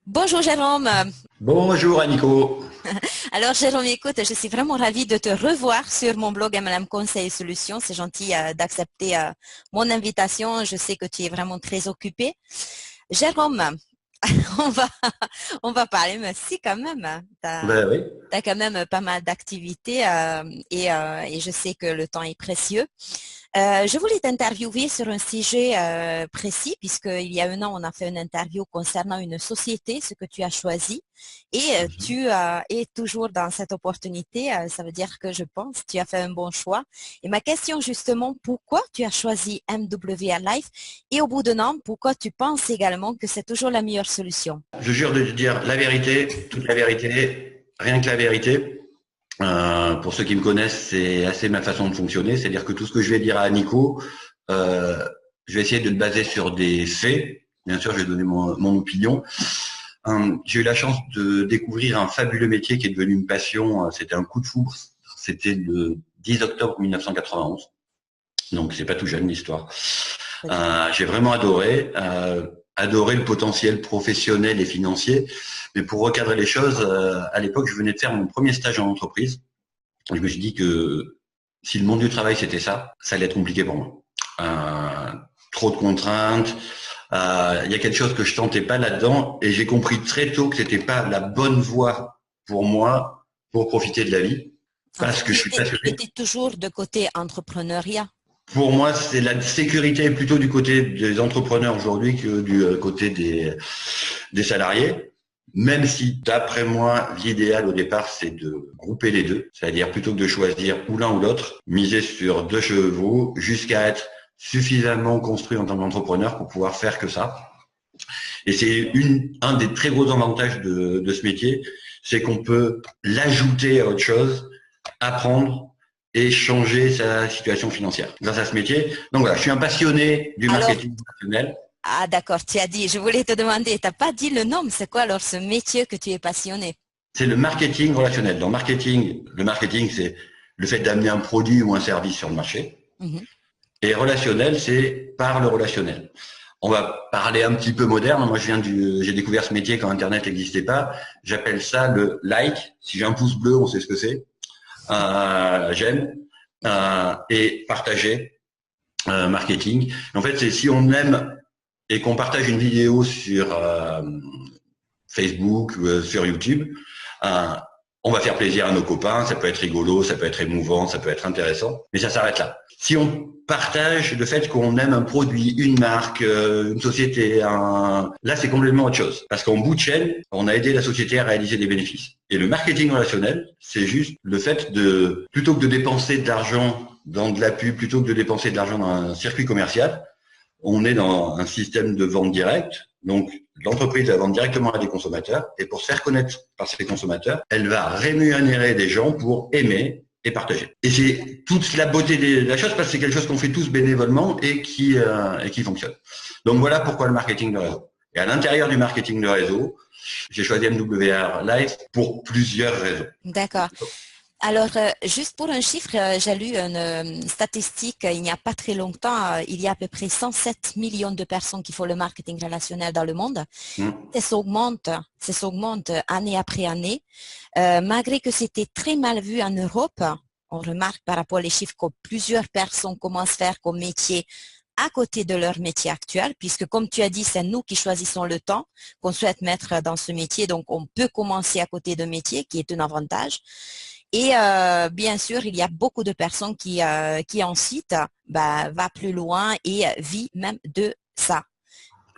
Bonjour Jérôme. Bonjour Annico. Alors Jérôme, écoute, je suis vraiment ravie de te revoir sur mon blog MLM Conseil et Solutions. C'est gentil d'accepter mon invitation. Je sais que tu es vraiment très occupé. Jérôme, on va, on va parler, mais si quand même, tu Ben oui. as quand même pas mal d'activités et je sais que le temps est précieux. Je voulais t'interviewer sur un sujet précis, puisqu'il y a un an, on a fait une interview concernant une société, ce que tu as choisi, et Mhm. tu es toujours dans cette opportunité. Ça veut dire que je pense que tu as fait un bon choix. Et ma question justement, pourquoi tu as choisi MWR Life? Et au bout d'un an, pourquoi tu penses également que c'est toujours la meilleure solution? Je jure de te dire la vérité, toute la vérité, rien que la vérité. Pour ceux qui me connaissent, c'est assez ma façon de fonctionner. C'est-à-dire que tout ce que je vais dire à Nico, euh, je vais essayer de le baser sur des faits. Bien sûr, je vais donner mon opinion. J'ai eu la chance de découvrir un fabuleux métier qui est devenu une passion. C'était un coup de foudre. C'était le 10 octobre 1991. Donc, c'est pas tout jeune l'histoire. J'ai vraiment adoré le potentiel professionnel et financier. Mais pour recadrer les choses, à l'époque, je venais de faire mon premier stage en entreprise. Je me suis dit que si le monde du travail c'était ça, ça allait être compliqué pour moi. Euh, Trop de contraintes. Il y a quelque chose que je tentais pas là-dedans et j'ai compris très tôt que c'était pas la bonne voie pour moi pour profiter de la vie En parce fait, que je suis tu passionné. étais toujours de côté entrepreneuriat. Pour moi, c'est la sécurité plutôt du côté des entrepreneurs aujourd'hui que du côté des salariés. Même si, d'après moi, l'idéal au départ, c'est de grouper les deux. C'est-à-dire plutôt que de choisir ou l'un ou l'autre, miser sur deux chevaux jusqu'à être suffisamment construit en tant qu'entrepreneur pour pouvoir faire que ça. Et c'est un des très gros avantages de ce métier, c'est qu'on peut l'ajouter à autre chose, apprendre et changer sa situation financière grâce à ce métier. Donc voilà, je suis un passionné du Alors, marketing professionnel. ah d'accord, tu as dit, je voulais te demander, tu n'as pas dit le nom, mais c'est quoi alors ce métier que tu es passionné? C'est le marketing relationnel. Dans marketing, le marketing, c'est le fait d'amener un produit ou un service sur le marché. Mhm. Et relationnel, c'est par le relationnel. On va parler un petit peu moderne. Moi, j'ai découvert ce métier quand Internet n'existait pas. J'appelle ça le like. Si j'ai un pouce bleu, on sait ce que c'est. J'aime et partager marketing. En fait, c'est si on aime et qu'on partage une vidéo sur Facebook, sur YouTube, euh, on va faire plaisir à nos copains. Ça peut être rigolo, ça peut être émouvant, ça peut être intéressant, mais ça s'arrête là. Si on partage le fait qu'on aime un produit, une marque, une société, là c'est complètement autre chose. Parce qu'en bout de chaîne, on a aidé la société à réaliser des bénéfices. Et le marketing relationnel, c'est juste le fait de, plutôt que de dépenser de l'argent dans de la pub, plutôt que de dépenser de l'argent dans un circuit commercial, on est dans un système de vente directe. Donc, l'entreprise va vendre directement à des consommateurs. Et pour se faire connaître par ces consommateurs, elle va rémunérer des gens pour aimer et partager. Et c'est toute la beauté de la chose parce que c'est quelque chose qu'on fait tous bénévolement et qui fonctionne. Donc voilà pourquoi le marketing de réseau. Et à l'intérieur du marketing de réseau, j'ai choisi MWR Live pour plusieurs raisons. D'accord. Alors, juste pour un chiffre, j'ai lu une statistique il n'y a pas très longtemps. Il y a à peu près 107 millions de personnes qui font le marketing relationnel dans le monde. Hmm. Ça s'augmente année après année. Malgré que c'était très mal vu en Europe, on remarque par rapport aux chiffres que plusieurs personnes commencent à faire comme métier à côté de leur métier actuel, puisque comme tu as dit, c'est nous qui choisissons le temps qu'on souhaite mettre dans ce métier. Donc, on peut commencer à côté de métier, qui est un avantage. Et bien sûr, il y a beaucoup de personnes qui ensuite va plus loin et vit même de ça.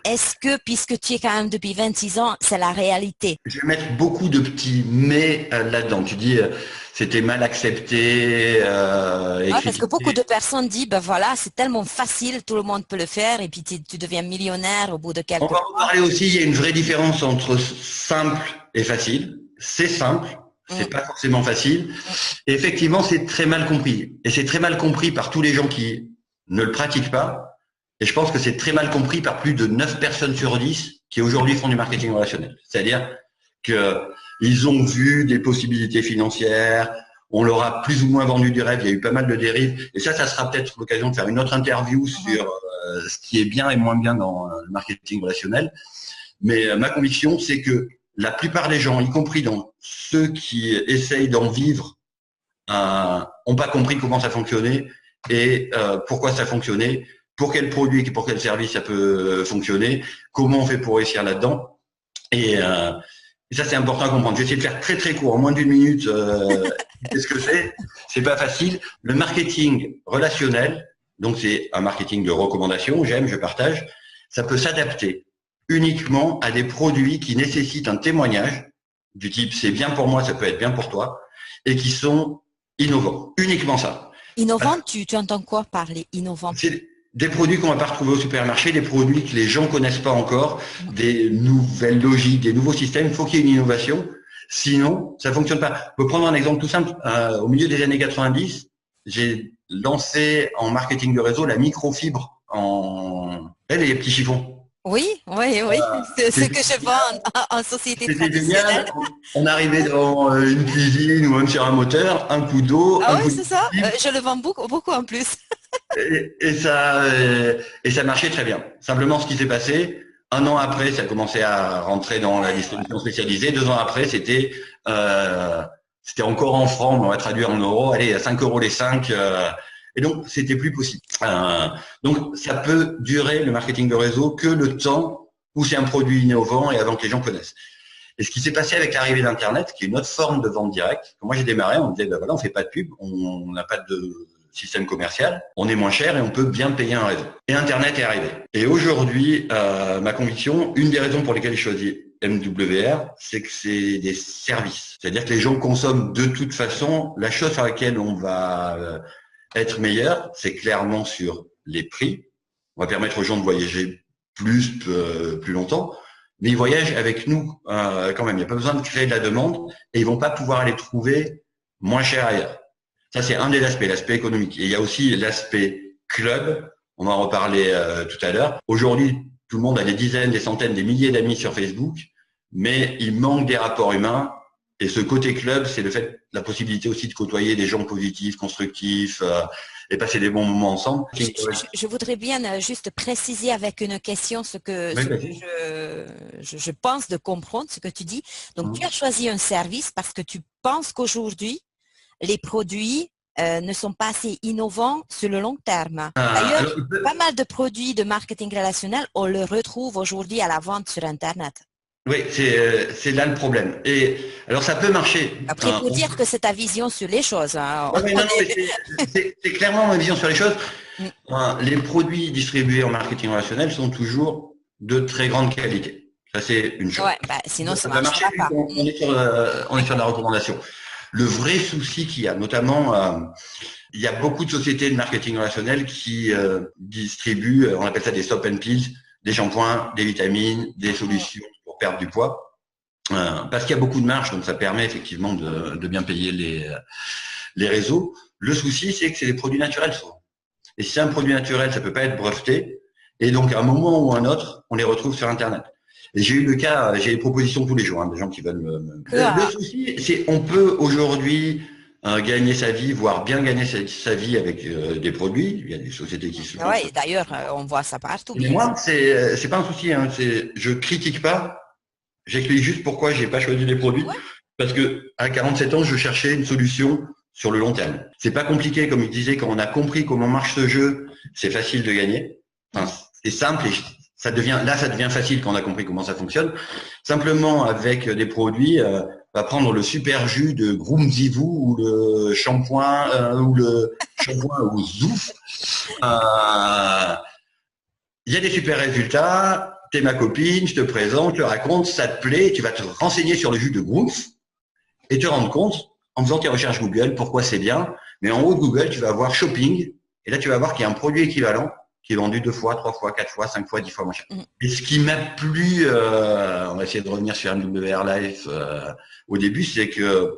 Est-ce que, puisque tu es quand même depuis 26 ans, c'est la réalité? Je vais mettre beaucoup de petits mais là-dedans. Tu dis c'était mal accepté et Ouais, parce que beaucoup critiqué. de personnes disent, ben voilà, c'est tellement facile, tout le monde peut le faire, et puis tu deviens millionnaire au bout de On quelques va en mois. parler aussi. Il y a une vraie différence entre simple et facile. C'est simple, c'est Mm, pas forcément facile. mm. Et effectivement, c'est très mal compris. Et c'est très mal compris par tous les gens qui ne le pratiquent pas. Et je pense que c'est très mal compris par plus de 9 personnes sur 10 qui aujourd'hui font du marketing relationnel. C'est-à-dire qu'ils ont vu des possibilités financières, on leur a plus ou moins vendu du rêve, il y a eu pas mal de dérives. Et ça sera peut-être l'occasion de faire une autre interview Mhm. sur ce qui est bien et moins bien dans le marketing relationnel. Mais ma conviction, c'est que la plupart des gens, y compris dans ceux qui essayent d'en vivre, n'ont pas compris comment ça fonctionnait et pourquoi ça fonctionnait, pour quel produit et pour quel service ça peut fonctionner, comment on fait pour réussir là-dedans. Et ça, c'est important à comprendre. Je vais essayer de faire très très court, en moins d'une minute. Qu'est-ce que c'est? C'est pas facile. Le marketing relationnel, donc c'est un marketing de recommandation, j'aime, je partage, ça peut s'adapter uniquement à des produits qui nécessitent un témoignage du type c'est bien pour moi, ça peut être bien pour toi, et qui sont innovants. Uniquement ça. Innovant, tu entends quoi par les innovants? C'est des produits qu'on va pas retrouver au supermarché, des produits que les gens connaissent pas encore, des nouvelles logiques, des nouveaux systèmes. Il faut qu'il y ait une innovation. Sinon, ça fonctionne pas. Je peux prendre un exemple tout simple. Au milieu des années 90, j'ai lancé en marketing de réseau la microfibre les petits chiffons. Oui, c'est ce que je vends en société traditionnelle. Génial. On arrivait dans une cuisine ou même sur un moteur, un coup d'eau, Ah un oui, coup c'est de ça. fibre. Je le vends beaucoup en plus. Et ça marchait très bien. Simplement, ce qui s'est passé, un an après, ça a commencé à rentrer dans la distribution spécialisée. 2 ans après, c'était encore en francs, mais on va traduire en euros. Allez, à 5 euros les 5. Et donc, c'était plus possible. Donc, ça peut durer le marketing de réseau que le temps où c'est un produit innovant et avant que les gens connaissent. Et ce qui s'est passé avec l'arrivée d'Internet, qui est une autre forme de vente directe, quand moi j'ai démarré, on me disait, ben voilà, on fait pas de pub, on n'a pas de système commercial, on est moins cher et on peut bien payer un réseau. Et Internet est arrivé. Et aujourd'hui, ma conviction, une des raisons pour lesquelles j'ai choisi MWR, c'est que c'est des services. C'est-à-dire que les gens consomment de toute façon. La chose sur laquelle on va être meilleur, c'est clairement sur les prix. On va permettre aux gens de voyager plus longtemps, mais ils voyagent avec nous quand même. Il n'y a pas besoin de créer de la demande et ils vont pas pouvoir aller trouver moins cher ailleurs. Ça, c'est un des aspects, l'aspect économique. Et il y a aussi l'aspect club. On va en reparler tout à l'heure. Aujourd'hui, tout le monde a des dizaines, des centaines, des milliers d'amis sur Facebook, mais il manque des rapports humains. Et ce côté club, c'est le fait, la possibilité aussi de côtoyer des gens positifs, constructifs, et passer des bons moments ensemble. Je voudrais bien juste préciser avec une question ce que je pense de comprendre ce que tu dis. Donc, tu as choisi un service parce que tu penses qu'aujourd'hui, les produits ne sont pas assez innovants sur le long terme. D'ailleurs, pas mal de produits de marketing relationnel, on le retrouve aujourd'hui à la vente sur Internet. Oui, c'est là le problème. Et alors, ça peut marcher. Après, il faut dire que c'est ta vision sur les choses. Hein. C'est clairement ma vision sur les choses. Les produits distribués en marketing relationnel sont toujours de très grande qualité. Ça, c'est une chose. Ouais, sinon, ça ne marchera pas. On est sur la recommandation. Le vrai souci qu'il y a, notamment, il y a beaucoup de sociétés de marketing relationnel qui distribuent, on appelle ça des stop and pills, des shampoings, des vitamines, des solutions pour perdre du poids, parce qu'il y a beaucoup de marge, donc ça permet effectivement de bien payer les réseaux. Le souci, c'est que c'est des produits naturels souvent. Et si c'est un produit naturel, ça peut pas être breveté, et donc à un moment ou à un autre, on les retrouve sur Internet. Et j'ai eu le cas, j'ai des propositions tous les jours, des gens qui veulent Le souci, c'est on peut aujourd'hui gagner sa vie, voire bien gagner sa vie avec des produits. Il y a des sociétés qui se font. Oui, d'ailleurs, on voit ça partout. Mais moi, c'est pas un souci. Je critique pas. J'explique juste pourquoi j'ai pas choisi les produits. Ouais. Parce que à 47 ans, je cherchais une solution sur le long terme. C'est pas compliqué, comme je disais, quand on a compris comment marche ce jeu, c'est facile de gagner. Enfin, c'est simple et ça devient facile quand on a compris comment ça fonctionne. Simplement, avec des produits, on va prendre le super jus de Groomzivoo ou le shampoing ou Zouf. Il y a des super résultats. T'es ma copine, je te présente, je te raconte, ça te plaît. Tu vas te renseigner sur le jus de Grooms et te rendre compte, en faisant tes recherches Google, pourquoi c'est bien. Mais en haut de Google, tu vas voir shopping. Et là, tu vas voir qu'il y a un produit équivalent qui est vendu 2 fois, 3 fois, 4 fois, 5 fois, 10 fois moins cher. Et ce qui m'a plu, on va essayer de revenir sur MWR Life au début, c'est que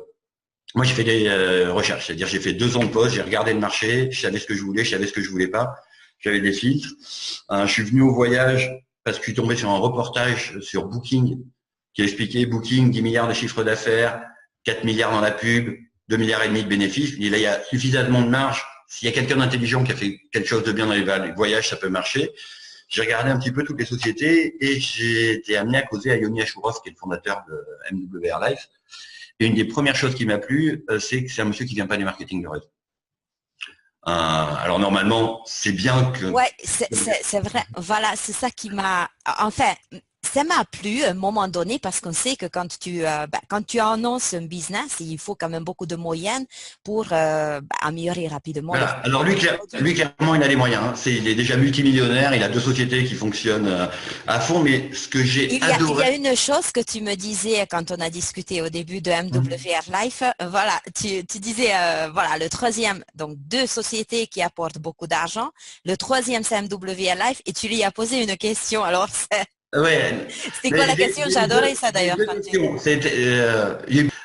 moi j'ai fait des recherches, c'est-à-dire j'ai fait 2 ans de pause, j'ai regardé le marché, je savais ce que je voulais, je savais ce que je voulais pas, j'avais des filtres. Je suis venu au voyage parce que je suis tombé sur un reportage sur Booking qui expliquait Booking, 10 milliards de chiffre d'affaires, 4 milliards dans la pub, 2 milliards et demi de bénéfices. Et là, il y a suffisamment de marge. S'il y a quelqu'un d'intelligent qui a fait quelque chose de bien dans les voyages, ça peut marcher. j'ai regardé un petit peu toutes les sociétés et j'ai été amené à causer à Yoni Ashurov, qui est le fondateur de MWR Life. Et une des premières choses qui m'a plu, c'est que c'est un monsieur qui vient pas du marketing de réseau. Alors normalement, c'est bien que... Ouais, c'est vrai. Voilà, c'est ça qui m'a... Enfin, ça m'a plu à un moment donné parce qu'on sait que quand tu annonces un business, il faut quand même beaucoup de moyens pour améliorer rapidement Voilà. Alors lui, clairement, il a les moyens. Hein. Il est déjà multimillionnaire. Il a 2 sociétés qui fonctionnent à fond. Mais ce que j'ai Il y adoré... a une chose que tu me disais quand on a discuté au début de MWR Life. Voilà, tu disais, voilà, le troisième, donc 2 sociétés qui apportent beaucoup d'argent. Le troisième, c'est MWR Life et tu lui as posé une question. Alors, Ouais, c'était quoi la question? J'adorais ça d'ailleurs.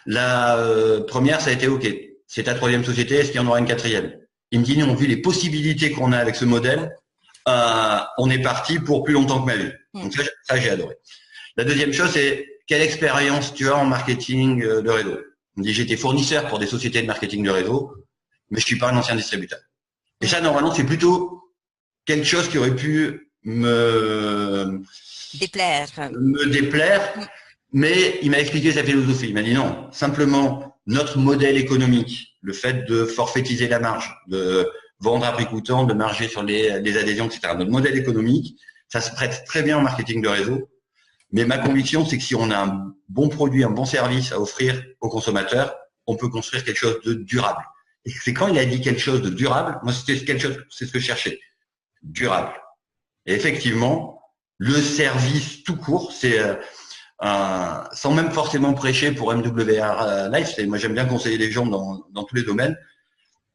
La première, ça a été OK. C'est ta 3e société, est-ce qu'il y en aura une 4e? Il me dit, nous, vu les possibilités qu'on a avec ce modèle, on est parti pour plus longtemps que ma vie. Donc ça j'ai adoré. La deuxième chose, c'est quelle expérience tu as en marketing de réseau? Il me dit, j'étais fournisseur pour des sociétés de marketing de réseau, mais je suis pas un ancien distributeur. Et ça, normalement, c'est plutôt quelque chose qui aurait pu me déplaire, mais il m'a expliqué sa philosophie. Il m'a dit non, simplement notre modèle économique, le fait de forfaitiser la marge, de vendre à prix coûtant, de marger sur les adhésions, etc. Notre modèle économique, ça se prête très bien au marketing de réseau. Mais ma conviction, c'est que si on a un bon produit, un bon service à offrir aux consommateurs, on peut construire quelque chose de durable. Et c'est quand il a dit quelque chose de durable, moi c'était quelque chose, c'est ce que je cherchais, durable. Et effectivement, le service tout court, c'est sans même forcément prêcher pour MWR Life, moi j'aime bien conseiller les gens dans tous les domaines.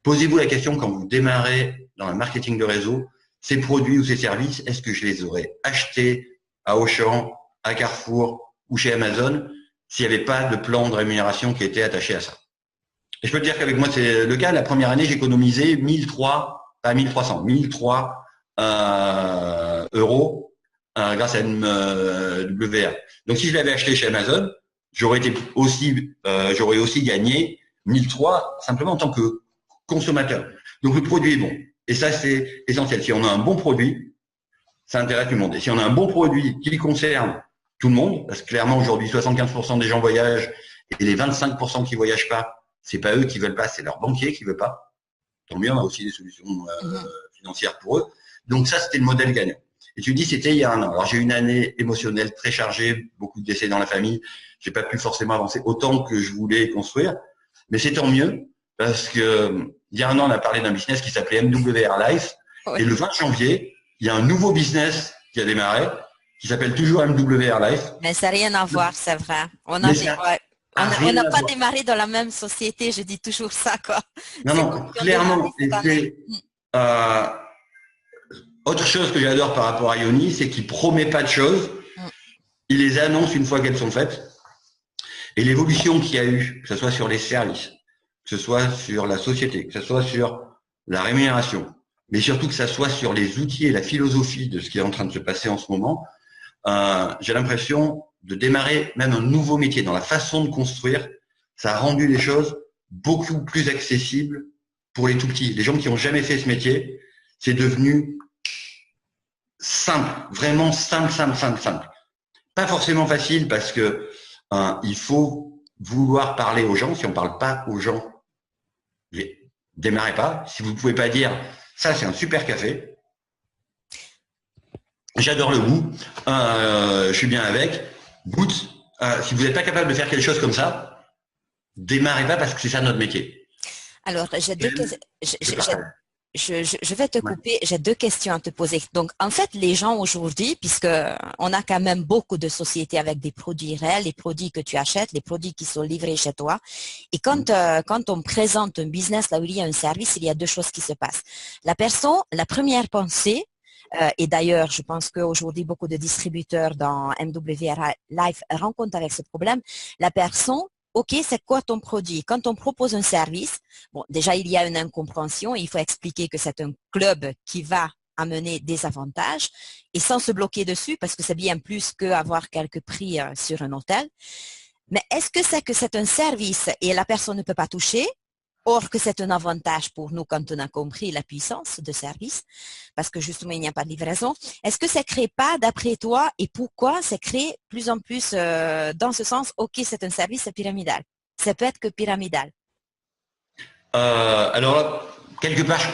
Posez-vous la question quand vous démarrez dans le marketing de réseau, ces produits ou ces services, est-ce que je les aurais achetés à Auchan, à Carrefour ou chez Amazon s'il n'y avait pas de plan de rémunération qui était attaché à ça? Et je peux te dire qu'avec moi, c'est le cas. La première année, j'ai économisé 1003 euros grâce à MWR. Donc, si je l'avais acheté chez Amazon, j'aurais aussi gagné 1003 simplement en tant que consommateur. Donc, le produit est bon. Et ça, c'est essentiel. Si on a un bon produit, ça intéresse tout le monde. Et si on a un bon produit qui concerne tout le monde, parce que clairement, aujourd'hui, 75% des gens voyagent et les 25% qui voyagent pas, c'est pas eux qui veulent pas, c'est leur banquier qui veut pas. Tant mieux, on a aussi des solutions financières pour eux. Donc ça, c'était le modèle gagnant. Et tu dis, c'était il y a un an. Alors j'ai eu une année émotionnelle très chargée, beaucoup de décès dans la famille. J'ai pas pu forcément avancer autant que je voulais construire, mais c'est tant mieux parce que il y a un an, on a parlé d'un business qui s'appelait MWR Life. Et le 20 janvier, il y a un nouveau business qui a démarré qui s'appelle toujours MWR Life. Mais ça n'a rien à voir, c'est vrai. On n'a pas démarré dans la même société, je dis toujours ça, quoi. Non, clairement. Autre chose que j'adore par rapport à Yoni, c'est qu'il promet pas de choses. Il les annonce une fois qu'elles sont faites. Et l'évolution qu'il y a eu, que ce soit sur les services, que ce soit sur la société, que ce soit sur la rémunération, mais surtout que ce soit sur les outils et la philosophie de ce qui est en train de se passer en ce moment, j'ai l'impression de démarrer même un nouveau métier dans la façon de construire. Ça a rendu les choses beaucoup plus accessibles pour les tout petits. Les gens qui n'ont jamais fait ce métier, c'est devenu simple, vraiment simple. Pas forcément facile parce que il faut vouloir parler aux gens. Si on ne parle pas aux gens, démarrez pas. Si vous ne pouvez pas dire ça, c'est un super café. J'adore le goût, je suis bien avec. Goûte. Si vous n'êtes pas capable de faire quelque chose comme ça, démarrez pas parce que c'est ça notre métier. Alors, je vais te couper, j'ai 2 questions à te poser. Donc, en fait, les gens aujourd'hui, puisque on a quand même beaucoup de sociétés avec des produits réels, les produits que tu achètes, les produits qui sont livrés chez toi. Et quand on présente un business là où il y a un service, il y a 2 choses qui se passent. La première pensée, et d'ailleurs, je pense qu'aujourd'hui, beaucoup de distributeurs dans MWR Life rencontrent avec ce problème. La personne, OK, c'est quoi ton produit? Quand on propose un service, bon, déjà, il y a une incompréhension. Il faut expliquer que c'est un club qui va amener des avantages et sans se bloquer dessus parce que c'est bien plus qu'avoir quelques prix sur un hôtel. Mais est-ce que c'est un service et la personne ne peut pas toucher? Or que c'est un avantage pour nous quand on a compris la puissance de service, parce que justement, il n'y a pas de livraison. Est-ce que ça ne crée pas, d'après toi, et pourquoi ça crée plus en plus dans ce sens, OK, c'est un service pyramidal. Ça peut être que pyramidal. Alors là, quelque part, je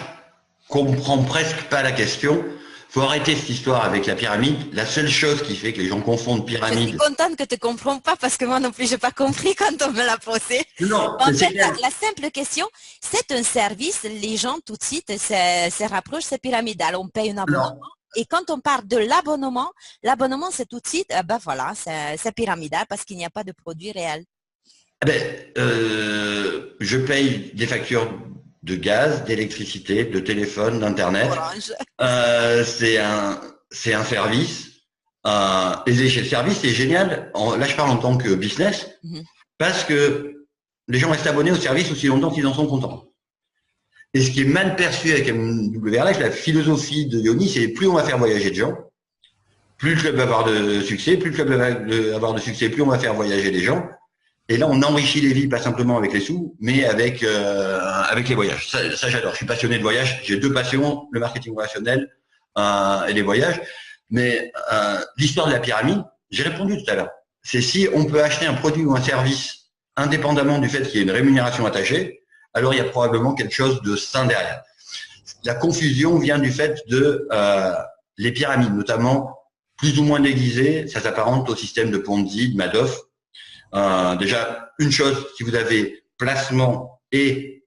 comprends presque pas la question. Faut arrêter cette histoire avec la pyramide. La seule chose qui fait que les gens confondent Je suis pyramide. contente que tu ne comprends pas parce que moi non plus, je n'ai pas compris quand on me l'a posé. Non, En c'est fait, clair. la simple question, c'est un service, les gens tout de suite se rapprochent, c'est pyramidal, on paye un abonnement. Alors, Et quand on parle de l'abonnement, l'abonnement c'est tout de suite, ben voilà, c'est pyramidal parce qu'il n'y a pas de produit réel. je paye des factures de gaz, d'électricité, de téléphone, d'internet. Orange. C'est un service. Et le service, c'est génial. Là, je parle en tant que business Mhm. parce que les gens restent abonnés au service aussi longtemps qu'ils en sont contents. Et ce qui est mal perçu avec MWRF, la philosophie de Yoni, c'est plus on va faire voyager de gens, plus le club va avoir de succès, plus le club va avoir de succès, plus on va faire voyager les gens. Et là, on enrichit les vies, pas simplement avec les sous, mais avec les voyages. Ça j'adore. Je suis passionné de voyage. J'ai deux passions, le marketing relationnel et les voyages. Mais l'histoire de la pyramide, j'ai répondu tout à l'heure. C'est si on peut acheter un produit ou un service indépendamment du fait qu'il y ait une rémunération attachée, alors il y a probablement quelque chose de sain derrière. La confusion vient du fait de les pyramides, notamment plus ou moins déguisées. Ça s'apparente au système de Ponzi, de Madoff. Déjà, une chose, si vous avez placement et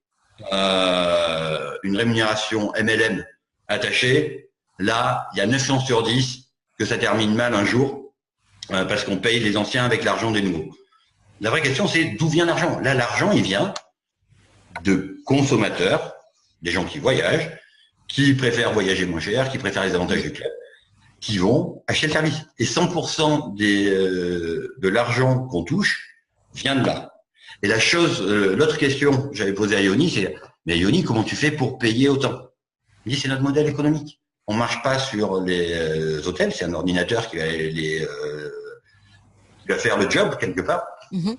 une rémunération MLM attachée, là, il y a 9 chances sur 10 que ça termine mal un jour parce qu'on paye les anciens avec l'argent des nouveaux. La vraie question, c'est d'où vient l'argent? Là, l'argent, il vient de consommateurs, des gens qui voyagent, qui préfèrent voyager moins cher, qui préfèrent les avantages du club, qui vont acheter le service. Et 100% de l'argent qu'on touche vient de là. Et la chose, l'autre question que j'avais posée à Yoni, c'est mais Yoni, comment tu fais pour payer autant? Il dit c'est notre modèle économique. On marche pas sur les hôtels, c'est un ordinateur qui va faire le job quelque part. Mhm.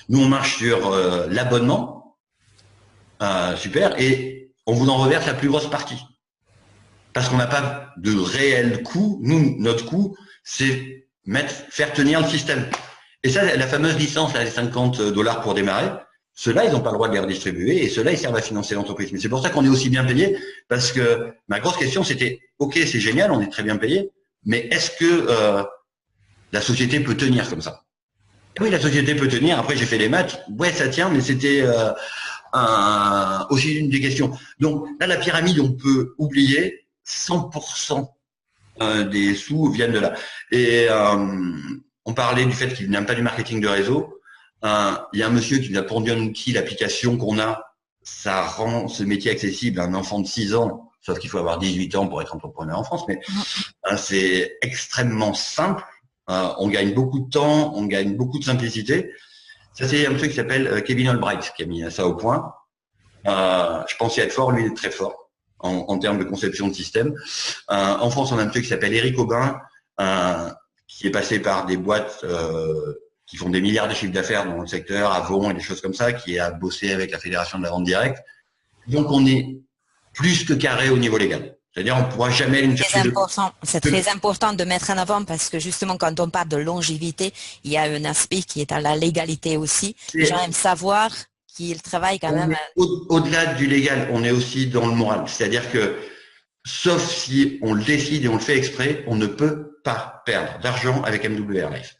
Nous on marche sur l'abonnement, super, et on vous en reverse la plus grosse partie. Parce qu'on n'a pas de réel coût. Nous, notre coût, c'est faire tenir le système. Et ça, la fameuse licence, là, les $50 pour démarrer, ceux-là, ils n'ont pas le droit de les redistribuer et ceux-là, ils servent à financer l'entreprise. Mais c'est pour ça qu'on est aussi bien payé, parce que ma grosse question, c'était, OK, c'est génial, on est très bien payé, mais est-ce que la société peut tenir comme ça? Oui, la société peut tenir. Après, j'ai fait les maths. Ouais, ça tient, mais c'était aussi une des questions. Donc là, la pyramide, on peut oublier. 100% des sous viennent de là. Et on parlait du fait qu'il n'y a pas du marketing de réseau. Il y a un monsieur qui nous a pondu un outil, l'application qu'on a, ça rend ce métier accessible à un enfant de 6 ans, sauf qu'il faut avoir 18 ans pour être entrepreneur en France, mais c'est extrêmement simple. On gagne beaucoup de temps, on gagne beaucoup de simplicité. Ça, c'est un truc qui s'appelle Kevin Albright qui a mis ça au point. Je pensais être fort, lui, il est très fort en termes de conception de système. En France, on a un truc qui s'appelle Eric Aubin, qui est passé par des boîtes qui font des milliards de chiffres d'affaires dans le secteur, Avon et des choses comme ça, qui a bossé avec la Fédération de la vente directe. Donc, on est plus que carré au niveau légal. C'est-à-dire, on ne pourra jamais aller chercher C'est très important de mettre en avant parce que justement, quand on parle de longévité, il y a un aspect qui est à la légalité aussi. Les gens aiment savoir qu'ils travaillent quand même. Au-delà du légal, on est aussi dans le moral. C'est-à-dire que, sauf si on le décide et on le fait exprès, on ne peut pas perdre d'argent avec MWR Life.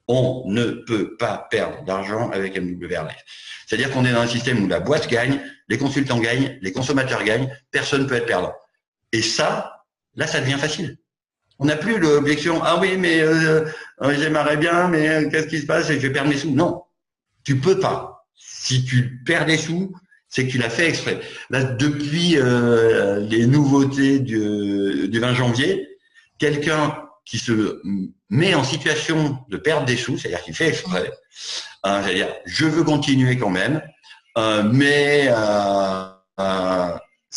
On ne peut pas perdre d'argent avec MWR Life. C'est-à-dire qu'on est dans un système où la boîte gagne, les consultants gagnent, les consommateurs gagnent, personne ne peut être perdant. Et ça, là, ça devient facile. On n'a plus l'objection, ah oui, mais j'aimerais bien, mais qu'est-ce qui se passe et je vais perdre mes sous. Non, tu peux pas. Si tu perds des sous, c'est que tu l'as fait exprès. Là, depuis les nouveautés du 20 janvier, quelqu'un qui se met en situation de perdre des sous, c'est-à-dire qu'il fait exprès, c'est-à-dire je veux continuer quand même, mais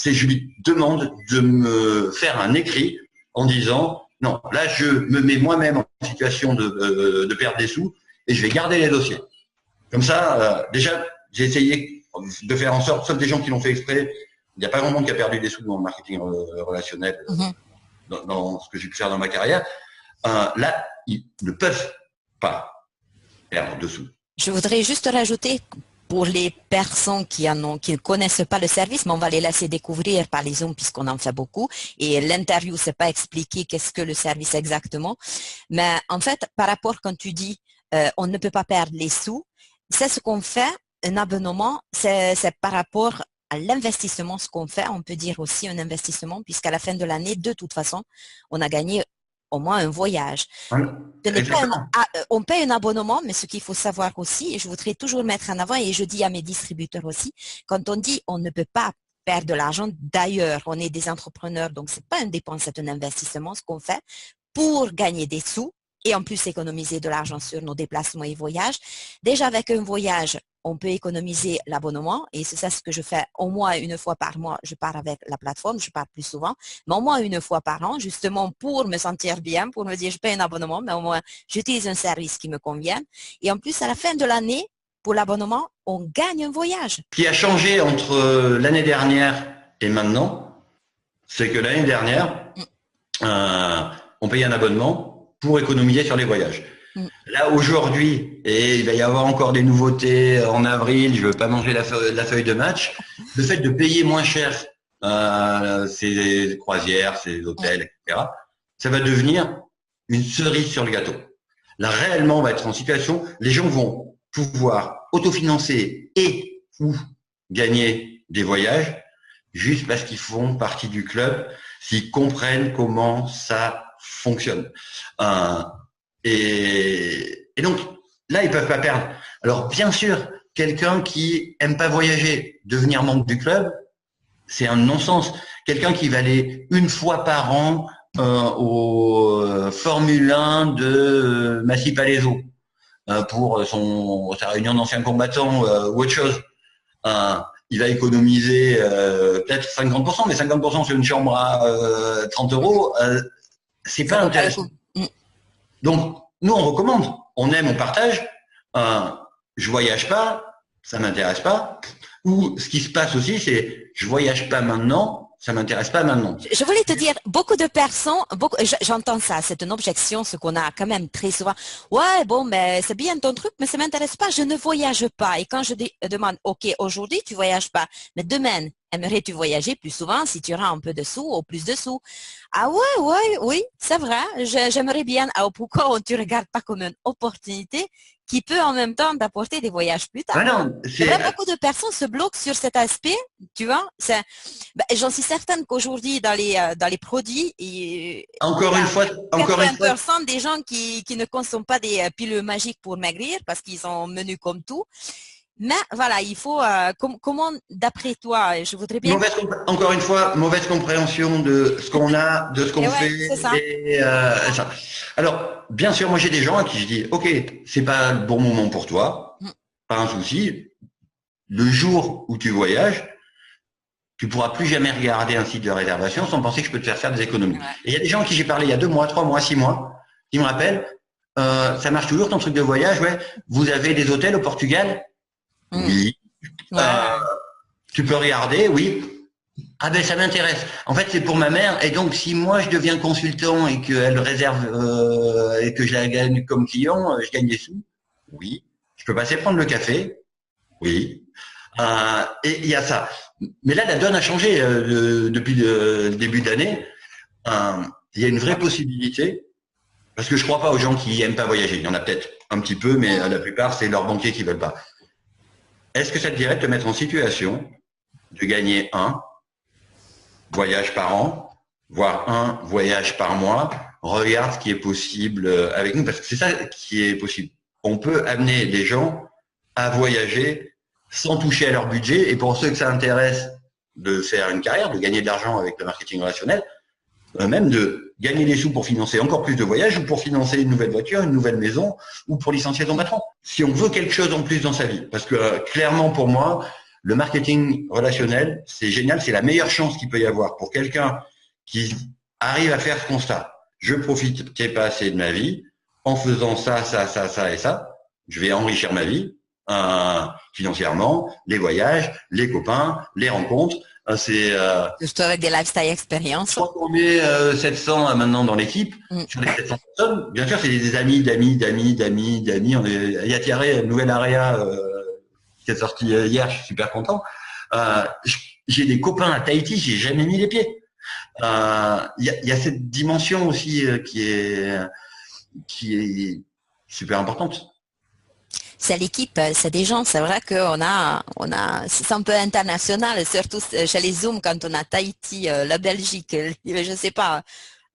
je lui demande de me faire un écrit en disant non, là je me mets moi-même en situation de perdre des sous et je vais garder les dossiers. Comme ça, déjà, j'ai essayé de faire en sorte, sauf des gens qui l'ont fait exprès, il n'y a pas grand monde qui a perdu des sous dans le marketing relationnel, dans ce que j'ai pu faire dans ma carrière. Là, ils ne peuvent pas perdre de sous. Je voudrais juste rajouter pour les personnes qui ne connaissent pas le service, mais on va les laisser découvrir par les Zooms puisqu'on en fait beaucoup. Et l'interview, c'est pas expliquer qu'est-ce que le service exactement. Mais en fait, par rapport quand tu dis on ne peut pas perdre les sous, c'est ce qu'on fait. Un abonnement, c'est par rapport à l'investissement, ce qu'on fait. On peut dire aussi un investissement puisqu'à la fin de l'année, de toute façon, on a gagné au moins un voyage. On paye un abonnement, mais ce qu'il faut savoir aussi, et je voudrais toujours mettre en avant, et je dis à mes distributeurs aussi, quand on dit on ne peut pas perdre de l'argent, d'ailleurs, on est des entrepreneurs, donc c'est pas une dépense, c'est un investissement, ce qu'on fait pour gagner des sous et en plus économiser de l'argent sur nos déplacements et voyages. Déjà avec un voyage, on peut économiser l'abonnement et c'est ça ce que je fais au moins une fois par mois. Je pars avec la plateforme, je pars plus souvent, mais au moins une fois par an, justement pour me sentir bien, pour me dire je paye un abonnement, mais au moins j'utilise un service qui me convient. Et en plus, à la fin de l'année, pour l'abonnement, on gagne un voyage. Ce qui a changé entre l'année dernière et maintenant, c'est que l'année dernière, on payait un abonnement pour économiser sur les voyages. Là, aujourd'hui, et il va y avoir encore des nouveautés en avril, je ne veux pas manger la feuille de match, le fait de payer moins cher ces croisières, ces hôtels, etc., ça va devenir une cerise sur le gâteau. Là, réellement, on va être en situation, les gens vont pouvoir autofinancer et ou gagner des voyages juste parce qu'ils font partie du club, s'ils comprennent comment ça fonctionne. Et donc, là, ils peuvent pas perdre. Alors, bien sûr, quelqu'un qui aime pas voyager, devenir membre du club, c'est un non-sens. Quelqu'un qui va aller une fois par an au Formule 1 de Massy Palaiseau pour sa réunion d'anciens combattants ou autre chose. Il va économiser peut-être 50%, mais 50% sur une chambre à 30 €, c'est pas intéressant. Donc, nous, on recommande. On aime, on partage. Je voyage pas, ça m'intéresse pas. Ou ce qui se passe aussi, c'est je voyage pas maintenant, ça m'intéresse pas maintenant. Je voulais te dire, beaucoup de personnes, j'entends ça, c'est une objection, ce qu'on a quand même très souvent. Ouais, bon, mais c'est bien ton truc, mais ça m'intéresse pas, je ne voyage pas. Et quand je demande, ok, aujourd'hui tu voyages pas, mais demain, aimerais-tu voyager plus souvent si tu auras un peu de sous ou plus de sous? Ah ouais, oui, c'est vrai, j'aimerais bien. Ah, pourquoi tu regardes pas comme une opportunité qui peut en même temps t'apporter des voyages plus tard? C'est vrai, beaucoup de personnes se bloquent sur cet aspect, tu vois. J'en suis certaine qu'aujourd'hui, dans les produits, encore une fois, 80% des gens qui ne consomment pas des pilules magiques pour maigrir parce qu'ils sont menus comme tout. Mais voilà, il faut, comment, d'après toi, je voudrais bien... Encore une fois, mauvaise compréhension de ce qu'on a, de ce qu'on fait. Ça. Alors, bien sûr, moi j'ai des gens à qui je dis, ok, c'est pas le bon moment pour toi, pas un souci. Le jour où tu voyages, tu pourras plus jamais regarder un site de réservation sans penser que je peux te faire des économies. Et il y a des gens à qui j'ai parlé il y a 2 mois, 3 mois, 6 mois, qui me rappellent, ça marche toujours ton truc de voyage, ouais. Vous avez des hôtels au Portugal? Oui. Tu peux regarder, oui. Ah ben ça m'intéresse. En fait, c'est pour ma mère. Et donc, si moi je deviens consultant et qu'elle réserve et que je la gagne comme client, je gagne des sous. Oui. Je peux passer prendre le café. Oui. Et il y a ça. Mais là, la donne a changé depuis le début d'année. Il y a une vraie possibilité. Parce que je crois pas aux gens qui aiment pas voyager. Il y en a peut-être un petit peu, mais la plupart, c'est leurs banquiers qui veulent pas. Est-ce que ça te dirait de te mettre en situation de gagner un voyage par an, voire un voyage par mois? Regarde ce qui est possible avec nous, parce que c'est ça qui est possible. On peut amener les gens à voyager sans toucher à leur budget. Et pour ceux que ça intéresse de faire une carrière, de gagner de l'argent avec le marketing relationnel, même de gagner des sous pour financer encore plus de voyages ou pour financer une nouvelle voiture, une nouvelle maison ou pour licencier son patron. Si on veut quelque chose en plus dans sa vie, parce que clairement pour moi, le marketing relationnel, c'est génial, c'est la meilleure chance qu'il peut y avoir pour quelqu'un qui arrive à faire ce constat. Je profitais pas assez de ma vie en faisant ça et ça. Je vais enrichir ma vie. financièrement, les voyages, les copains, les rencontres. C'est Juste avec des lifestyle expériences. je crois qu'on est 700 maintenant dans l'équipe. Sur les 700 personnes, bien sûr, c'est des amis, d'amis, d'amis, d'amis, d'amis. Il y a Thierry, nouvelle area qui est sorti hier, je suis super content. J'ai des copains à Tahiti, j'ai jamais mis les pieds. Il y a cette dimension aussi qui est super importante. C'est l'équipe, c'est des gens. C'est vrai c'est un peu international, surtout chez les Zooms quand on a Tahiti, la Belgique. Je sais pas.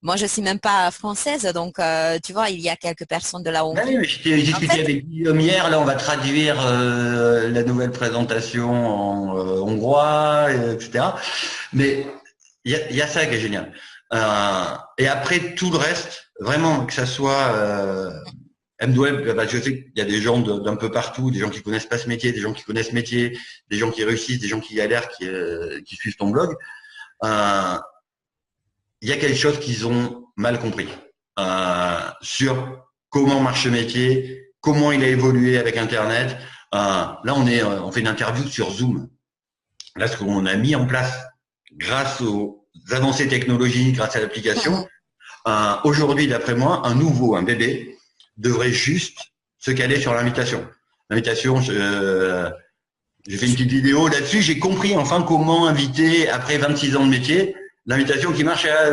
Moi, je suis même pas française, donc tu vois, il y a quelques personnes de la Hongrie. Oui, j'ai discuté avec Guillaume hier. Là, on va traduire la nouvelle présentation en hongrois, etc. Mais il y a ça qui est génial. Et après, tout le reste, vraiment, que ça soit MWeb, bah, je sais qu'il y a des gens d'un peu partout, des gens qui connaissent pas ce métier, des gens qui connaissent ce métier, des gens qui réussissent, des gens qui galèrent, qui suivent ton blog. Il y a quelque chose qu'ils ont mal compris sur comment marche ce métier, comment il a évolué avec Internet. Là, on fait une interview sur Zoom. Là, ce qu'on a mis en place grâce aux avancées technologiques, grâce à l'application, aujourd'hui, d'après moi, un bébé, devrait juste se caler sur l'invitation. L'invitation, j'ai fait une petite vidéo là-dessus. J'ai compris enfin comment inviter, après 26 ans de métier, l'invitation qui marche à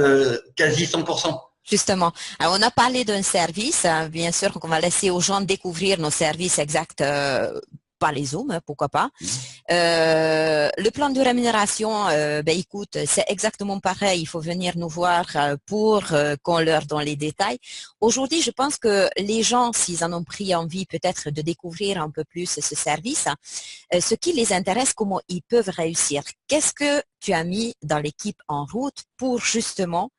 quasi 100%. Justement. Alors, on a parlé d'un service. Bien sûr qu'on va laisser aux gens découvrir nos services exacts par les Zooms, pourquoi pas. Le plan de rémunération, écoute, c'est exactement pareil. Il faut venir nous voir pour qu'on leur donne les détails. Aujourd'hui, je pense que les gens, s'ils en ont pris envie peut-être de découvrir un peu plus ce service, ce qui les intéresse, comment ils peuvent réussir. Qu'est-ce que tu as mis dans l'équipe en route pour justement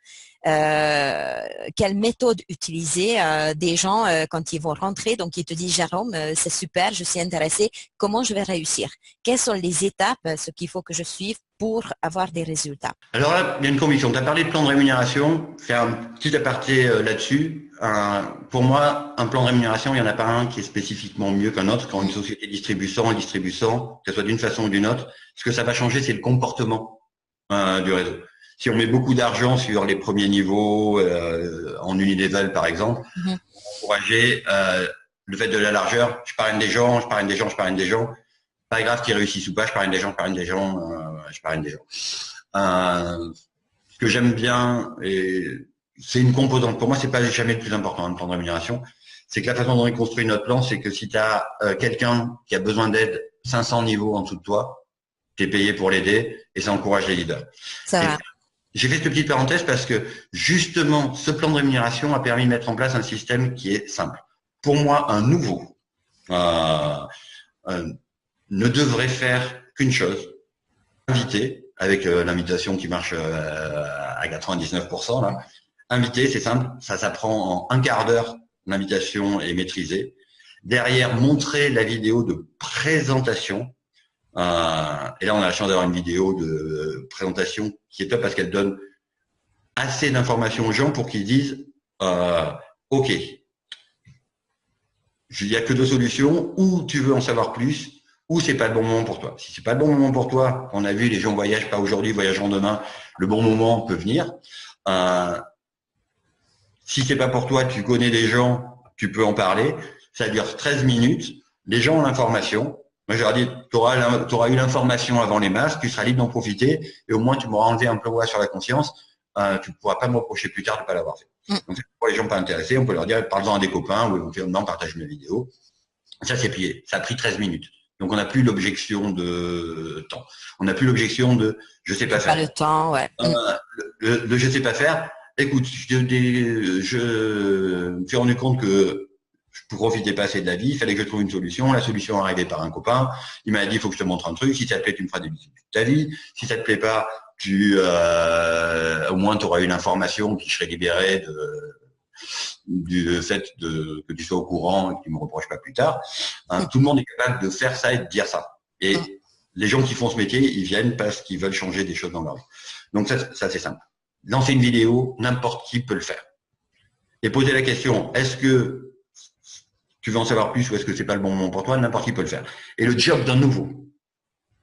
quelle méthode utiliser des gens quand ils vont rentrer, donc ils te disent Jérôme, c'est super, je suis intéressé, comment je vais réussir? Quelles sont les étapes, ce qu'il faut que je suive pour avoir des résultats? Alors là, il y a une conviction. Tu as parlé de plan de rémunération, faire un petit aparté là-dessus. Pour moi, un plan de rémunération, il n'y en a pas un qui est spécifiquement mieux qu'un autre. Quand une société distribue 100, que ce soit d'une façon ou d'une autre, ce que ça va changer, c'est le comportement du réseau. Si on met beaucoup d'argent sur les premiers niveaux, en unilevel par exemple, encourager le fait de la largeur, je parraine des gens, je parraine des gens, je parraine des gens, pas grave qu'ils réussissent ou pas, je parraine des gens, je parraine des gens, je parraine des gens. Ce que j'aime bien, et c'est une composante, pour moi c'est pas jamais le plus important, un plan de rémunération, c'est que la façon dont on construit notre plan, c'est que si tu as quelqu'un qui a besoin d'aide 500 niveaux en dessous de toi, tu es payé pour l'aider et ça encourage les leaders. J'ai fait cette petite parenthèse parce que justement, ce plan de rémunération a permis de mettre en place un système qui est simple. Pour moi, un nouveau ne devrait faire qu'une chose, inviter, avec l'invitation qui marche à 99%. Là. Inviter, c'est simple, ça s'apprend en un quart d'heure, l'invitation est maîtrisée. Derrière, montrer la vidéo de présentation. Et là, on a la chance d'avoir une vidéo de présentation qui est top parce qu'elle donne assez d'informations aux gens pour qu'ils disent OK, il n'y a que deux solutions, ou tu veux en savoir plus, ou c'est pas le bon moment pour toi. Si c'est pas le bon moment pour toi, on a vu les gens voyagent pas aujourd'hui, voyageront demain, le bon moment peut venir. Si c'est pas pour toi, tu connais des gens, tu peux en parler. Ça dure 13 minutes. Les gens ont l'information. Moi, j'aurais dit, tu auras eu l'information avant les masques, tu seras libre d'en profiter, et au moins tu m'auras enlevé un poids sur la conscience. Tu ne pourras pas me reprocher plus tard de ne pas l'avoir fait. Donc, pour les gens pas intéressés, on peut leur dire, parle-en à des copains, ou éventuellement partage mes vidéos. Ça, c'est plié. Ça a pris 13 minutes. Donc, on n'a plus l'objection de temps. On n'a plus l'objection de je sais pas faire. Pas le temps, ouais. Le je sais pas faire. Écoute, je me suis rendu compte que je ne profitais pas assez de la vie, il fallait que je trouve une solution. La solution est arrivée par un copain. Il m'a dit, il faut que je te montre un truc. Si ça te plaît, tu me feras des visites toute ta vie. Si ça te plaît pas, au moins tu auras une information qui serait libérée du fait que tu sois au courant et que tu me reproches pas plus tard. Tout le monde est capable de faire ça et de dire ça. Et les gens qui font ce métier, ils viennent parce qu'ils veulent changer des choses dans leur vie. Donc ça c'est simple. Lancer une vidéo, n'importe qui peut le faire. Et poser la question, est-ce que tu veux en savoir plus ou est-ce que c'est pas le bon moment pour toi, n'importe qui peut le faire. Et le job d'un nouveau,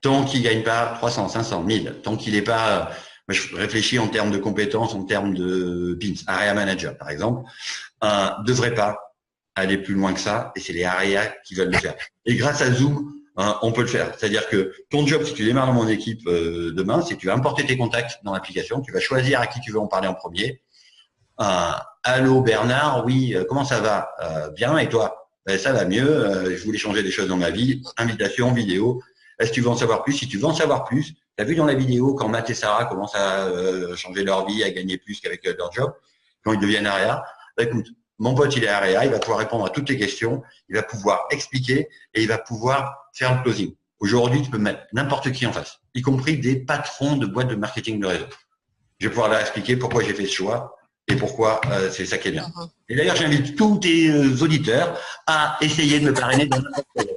tant qu'il gagne pas 300, 500, 1000, tant qu'il n'est pas, moi je réfléchis en termes de compétences, en termes de PIMS, area manager par exemple, devrait pas aller plus loin que ça, et c'est les area qui veulent le faire. Et grâce à Zoom, on peut le faire. C'est-à-dire que ton job, si tu démarres dans mon équipe demain, c'est que tu vas importer tes contacts dans l'application, tu vas choisir à qui tu veux en parler en premier. Allô Bernard, oui, comment ça va? Bien, et toi? Ben, ça va mieux, je voulais changer des choses dans ma vie, invitation, vidéo. Est-ce que tu veux en savoir plus? Si tu veux en savoir plus, tu as vu dans la vidéo quand Matt et Sarah commencent à changer leur vie, à gagner plus qu'avec leur job, quand ils deviennent area, ben, écoute, mon pote il est area, il va pouvoir répondre à toutes les questions, il va pouvoir expliquer et il va pouvoir faire le closing. Aujourd'hui, tu peux mettre n'importe qui en face, y compris des patrons de boîtes de marketing de réseau. Je vais pouvoir leur expliquer pourquoi j'ai fait ce choix et pourquoi c'est ça qui est bien. Et d'ailleurs, j'invite tous tes auditeurs à essayer de me parrainer dans n'importe quel.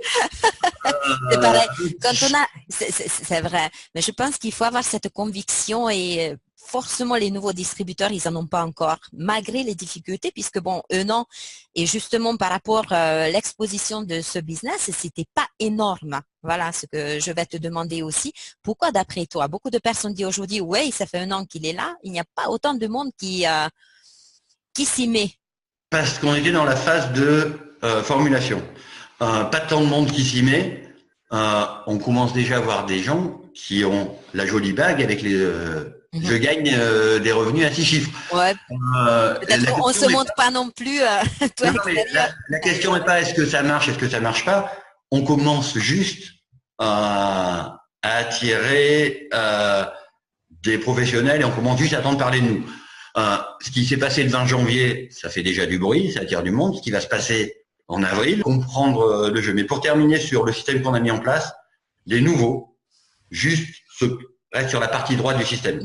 C'est pareil. Quand on a, c'est vrai. Mais je pense qu'il faut avoir cette conviction et forcément les nouveaux distributeurs, ils en ont pas encore, malgré les difficultés, puisque bon, eux non. Et justement, par rapport à l'exposition de ce business, c'était pas énorme. Voilà ce que je vais te demander aussi. Pourquoi, d'après toi, beaucoup de personnes disent aujourd'hui, ouais, ça fait 1 an qu'il est là, il n'y a pas autant de monde qui s'y met? Parce qu'on était dans la phase de formulation. Pas tant de monde qui s'y met. On commence déjà à voir des gens qui ont la jolie bague avec les je gagne des revenus à 6 chiffres. Ouais. Peut-être on ne se montre pas non plus. Toi, non, mais la question n'est pas est-ce que ça marche, est-ce que ça marche pas. On commence juste à attirer des professionnels et on commence juste à attendre parler de nous. Ce qui s'est passé le 20 janvier, ça fait déjà du bruit, ça attire du monde. Ce qui va se passer en avril, comprendre le jeu. Mais pour terminer sur le système qu'on a mis en place, les nouveaux, juste reste sur la partie droite du système.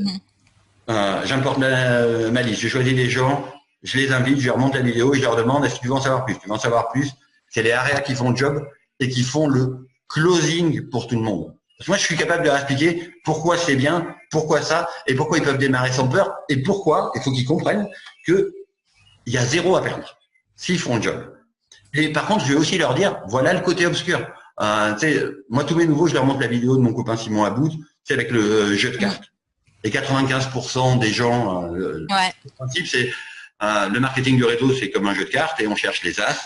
J'importe ma liste, je choisis les gens, je les invite, je leur montre la vidéo et je leur demande est-ce que tu veux en savoir plus? Tu veux en savoir plus? C'est les areas qui font le job et qui font le closing pour tout le monde. Parce que moi, je suis capable de leur expliquer pourquoi c'est bien, pourquoi ça, et pourquoi ils peuvent démarrer sans peur, et pourquoi, il faut qu'ils comprennent qu'il y a 0 à perdre s'ils font le job. Et par contre, je vais aussi leur dire, voilà le côté obscur. Moi, tous mes nouveaux, je leur montre la vidéo de mon copain Simon Aboud, c'est avec le jeu de cartes. Et 95% des gens, le principe, c'est le marketing de réseau, c'est comme un jeu de cartes et on cherche les as.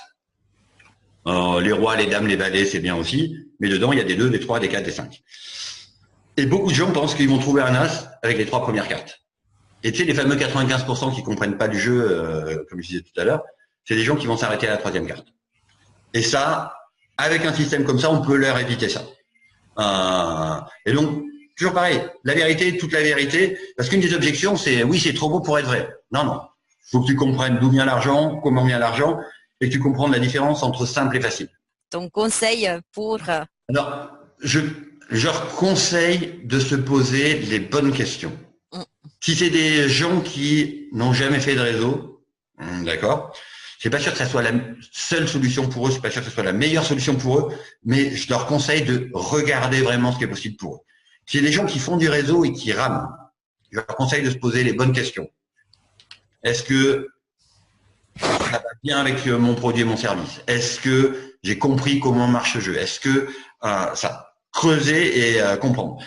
Les rois, les dames, les valets, c'est bien aussi. Mais dedans, il y a des 2, des 3, des 4, des 5. Et beaucoup de gens pensent qu'ils vont trouver un as avec les 3 premières cartes. Et tu sais, les fameux 95% qui comprennent pas du jeu, comme je disais tout à l'heure, c'est des gens qui vont s'arrêter à la 3e carte. Et ça, avec un système comme ça, on peut leur éviter ça. Et donc, toujours pareil, la vérité, toute la vérité, parce qu'une des objections, c'est oui, c'est trop beau pour être vrai. Non, non. Il faut que tu comprennes d'où vient l'argent, comment vient l'argent, et que tu comprennes la différence entre simple et facile. Ton conseil pour… Alors, je leur conseille de se poser les bonnes questions. Si c'est des gens qui n'ont jamais fait de réseau, d'accord, c'est pas sûr que ça soit la seule solution pour eux, c'est pas sûr que ce soit la meilleure solution pour eux, mais je leur conseille de regarder vraiment ce qui est possible pour eux. Si c'est des gens qui font du réseau et qui rament, je leur conseille de se poser les bonnes questions. Est-ce que ça va bien avec mon produit et mon service? Est-ce que j'ai compris comment marche le jeu? Est-ce que ça, creuser et comprendre.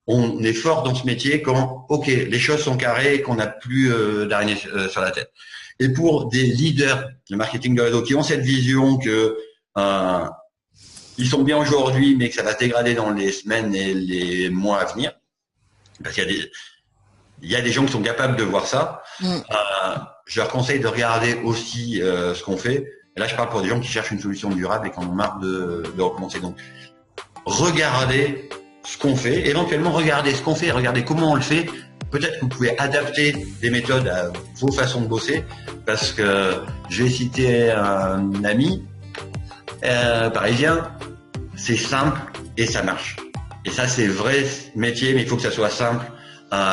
On est fort dans ce métier quand, ok, les choses sont carrées et qu'on n'a plus d'araignée sur la tête. Et pour des leaders de marketing de réseau qui ont cette vision que ils sont bien aujourd'hui, mais que ça va se dégrader dans les semaines et les mois à venir, parce qu'il y a des gens qui sont capables de voir ça. Je leur conseille de regarder aussi ce qu'on fait. Et là, je parle pour des gens qui cherchent une solution durable et qui en ont marre de recommencer. Donc, regardez ce qu'on fait, éventuellement regardez ce qu'on fait, regardez comment on le fait. Peut-être que vous pouvez adapter des méthodes à vos façons de bosser, parce que je vais citer un ami parisien, c'est simple et ça marche. Et ça, c'est vrai métier, mais il faut que ça soit simple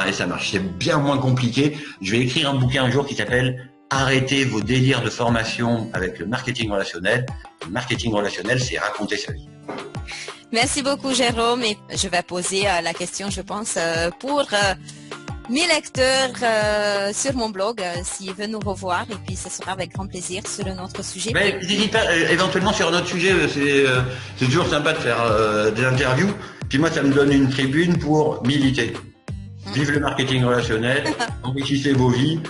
et ça marche. C'est bien moins compliqué. Je vais écrire un bouquin un jour qui s'appelle « Arrêtez vos délires de formation avec le marketing relationnel ». Le marketing relationnel, c'est raconter sa vie. Merci beaucoup, Jérôme. Et je vais poser la question, je pense, pour mes lecteurs sur mon blog s'ils veulent nous revoir et puis ce sera avec grand plaisir sur un autre sujet. N'hésite pas, éventuellement sur un autre sujet, c'est toujours sympa de faire des interviews. Puis moi, ça me donne une tribune pour militer. Vive le marketing relationnel, enrichissez vos vies.